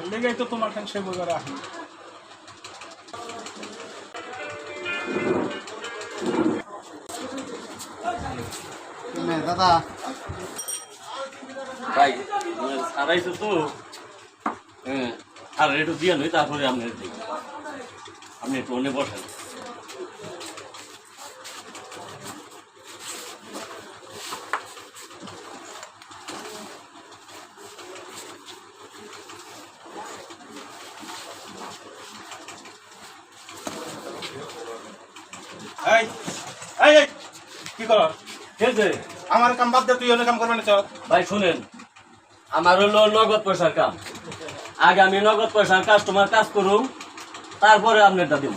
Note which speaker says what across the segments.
Speaker 1: লেগেই তো তোমার কাছে সে বইবার আসি
Speaker 2: দাদা
Speaker 3: ভাই সারাইছো তো হ্যাঁ আর একটু দিয়ে নই তারপরে আপনি একটু অনেক বসেন
Speaker 1: এই এই এই কি কর
Speaker 3: খেলছে
Speaker 1: আমার কাম বাদ দে তুই অন্য কাম করবে না চল
Speaker 3: ভাই শুনেন আমার হলো নগদ পয়সার কাম আগে আমি নগদ পয়সার কাস্টমার কাজ করুম তারপরে আপনারটা দিব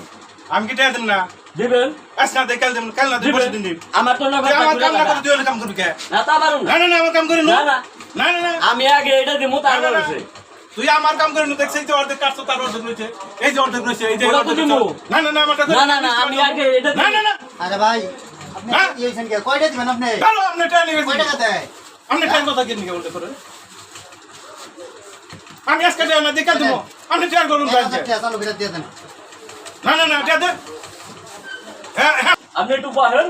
Speaker 1: আমি কি টাকা দেব না
Speaker 3: দিবেন
Speaker 1: আজকে দে কাল দেব কাল না তুই বসে দিন দিন
Speaker 3: আমার তো নগদ
Speaker 1: আমার কাম না
Speaker 3: টাকা।
Speaker 1: করে তুই অন্য কাম করবি কে
Speaker 3: না তা পারুন
Speaker 1: না
Speaker 3: না
Speaker 1: না না আমার কাম করি
Speaker 3: না
Speaker 1: না
Speaker 3: না
Speaker 1: না না না
Speaker 3: আমি আগে এটা দিব তারপরে হচ্ছে
Speaker 1: তুই আমার কাম করে না দেখছিস তো অর্ধেক কাটছো তার অর্ধেক রয়েছে এই যে অর্ধেক রয়েছে এই যে
Speaker 3: ওটা তো
Speaker 1: অর্ধেক
Speaker 3: দিবো।
Speaker 1: না না না আমার কাছে
Speaker 3: না না না আমি আগে এটা
Speaker 1: না না না
Speaker 2: আরে ভাই আপনি
Speaker 1: হ্যাঁ?
Speaker 2: ইয়েছেন কে কয়টা দিবেন আপনি
Speaker 1: চলো আপনি টাকা নিয়ে
Speaker 2: কয় টাকা দেয়
Speaker 1: আপনি টাকা কথা কি নিয়ে উল্টো করে আমি আজকে টাকা না দেখাল দেবো আপনি টাকা করুন
Speaker 2: চালু বিরাট দিয়ে দেন
Speaker 1: না না না টাকা দে হ্যাঁ হ্যাঁ
Speaker 3: আপনি একটু বলেন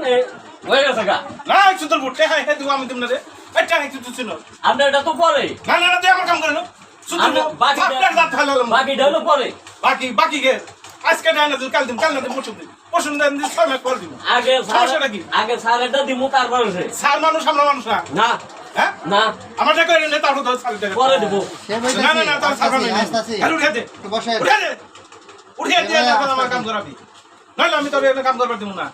Speaker 3: হয়ে গেছে গা
Speaker 1: না সুন্দর বুটে হ্যাঁ হ্যাঁ দেবো আমি দেব না রে এটা হ্যাঁ কিছু ছিল
Speaker 3: আপনার এটা তো পরে
Speaker 1: না না না তুই আমার কাম করে না সুন্দর বাকিটা দাঁত ভালো হলো
Speaker 3: বাকিটা হলো পরে
Speaker 1: বাকি গে আজকে টাকা না কাল দিন পরশু দিন 6 মাস পর দিব
Speaker 3: আগে
Speaker 1: সমস্যাটা কি?
Speaker 3: আগে স্যারেরটা দিব তারপরে হচ্ছে
Speaker 1: স্যার মানুষ আমরা মানুষ না
Speaker 3: না
Speaker 1: হ্যাঁ
Speaker 3: না
Speaker 1: আমার টাকা এনে তারপর তো স্যার টাকা
Speaker 3: পরে দিব
Speaker 2: সে
Speaker 1: না না না তার স্যার
Speaker 2: বলতেছি
Speaker 1: নাই
Speaker 2: আসতেছি
Speaker 1: আর উঠে দে
Speaker 2: বসে
Speaker 1: উঠে দে উঠে দে আমার কাম করাবি নাহলে আমি তোর এখানে কাম করবার দিব না